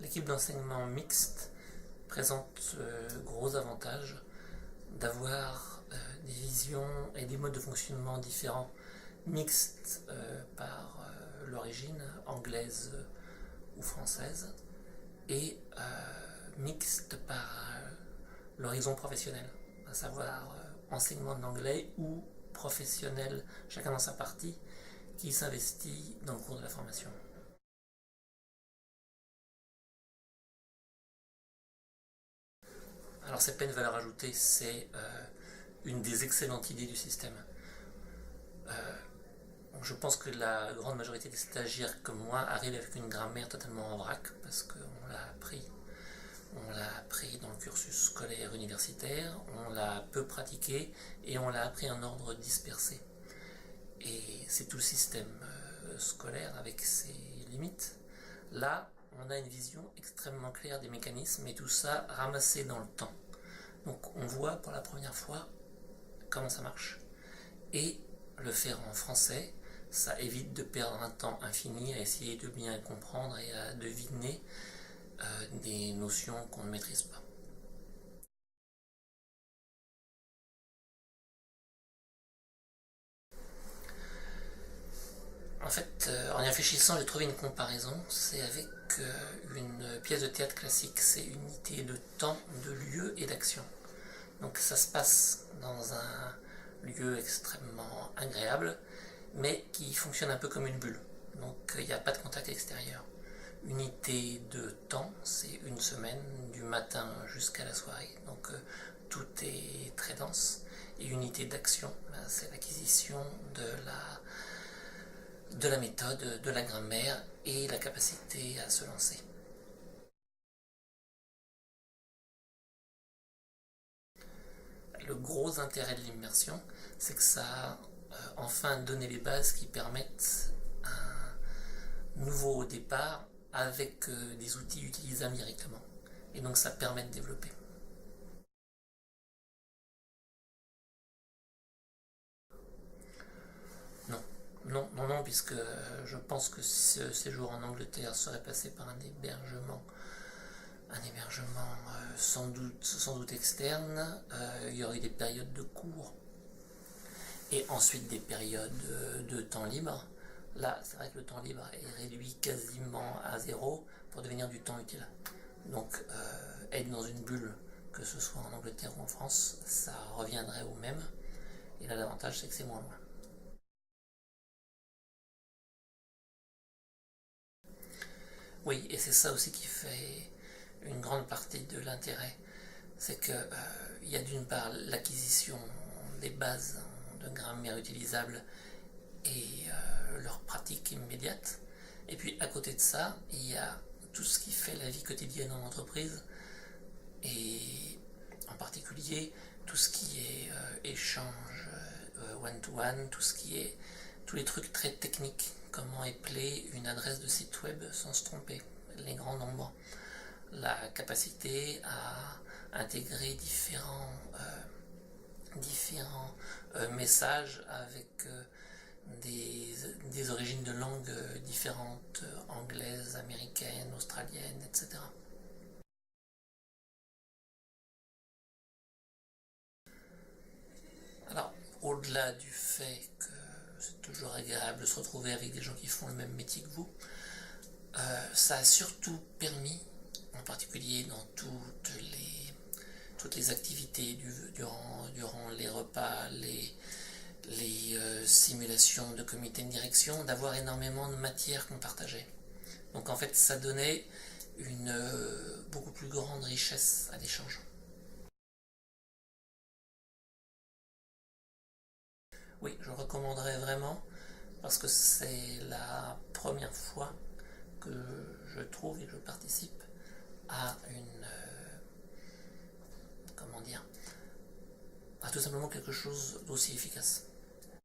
L'équipe d'enseignement mixte présente le gros avantage d'avoir des visions et des modes de fonctionnement différents, mixtes par l'origine anglaise ou française, et mixtes par l'horizon professionnel, à savoir enseignement de l'anglais ou professionnel, chacun dans sa partie, qui s'investit dans le cours de la formation. Alors cette peine valeur ajoutée, c'est une des excellentes idées du système. Je pense que la grande majorité des stagiaires comme moi arrivent avec une grammaire totalement en vrac, parce qu'on l'a appris. On l'a appris dans le cursus scolaire universitaire, on l'a peu pratiqué et on l'a appris en ordre dispersé. Et c'est tout le système scolaire avec ses limites. Là, on a une vision extrêmement claire des mécanismes et tout ça ramassé dans le temps. Donc on voit pour la première fois comment ça marche. Et le faire en français, ça évite de perdre un temps infini à essayer de bien comprendre et à deviner des notions qu'on ne maîtrise pas. En fait, en y réfléchissant, j'ai trouvé une comparaison. C'est avec une pièce de théâtre classique. C'est une unité de temps, de lieu et d'action. Donc ça se passe dans un lieu extrêmement agréable, mais qui fonctionne un peu comme une bulle. Donc il n'y a pas de contact extérieur. Unité de temps, c'est une semaine, du matin jusqu'à la soirée. Donc tout est très dense. Et unité d'action, c'est l'acquisition de la méthode, de la grammaire et la capacité à se lancer. Le gros intérêt de l'immersion, c'est que ça a enfin donné les bases qui permettent un nouveau départ avec des outils utilisables directement. Et donc ça permet de développer. Non, non, puisque je pense que ce séjour en Angleterre serait passé par un hébergement sans doute externe. Il y aurait des périodes de cours et ensuite des périodes de temps libre. Là, c'est vrai que le temps libre est réduit quasiment à zéro pour devenir du temps utile. Donc, être dans une bulle, que ce soit en Angleterre ou en France, ça reviendrait au même. Et là, l'avantage, c'est que c'est moins loin. Oui, et c'est ça aussi qui fait une grande partie de l'intérêt. C'est que il y a d'une part l'acquisition des bases de grammaire utilisables et leur pratique immédiate. Et puis à côté de ça, il y a tout ce qui fait la vie quotidienne en entreprise et en particulier tout ce qui est échange one-to-one, tous les trucs très techniques, comment épeler une adresse de site web sans se tromper, les grands nombres, la capacité à intégrer différents messages avec des origines de langues différentes, anglaises, américaines, australiennes, etc. Alors, au-delà du fait que c'est toujours agréable de se retrouver avec des gens qui font le même métier que vous, ça a surtout permis, en particulier dans toutes les activités durant les repas, les simulations de comité de direction, d'avoir énormément de matière qu'on partageait. Donc en fait, ça donnait une beaucoup plus grande richesse à l'échange. Oui, je recommanderais vraiment parce que c'est la première fois que je trouve et que je participe à comment dire, à tout simplement quelque chose d'aussi efficace.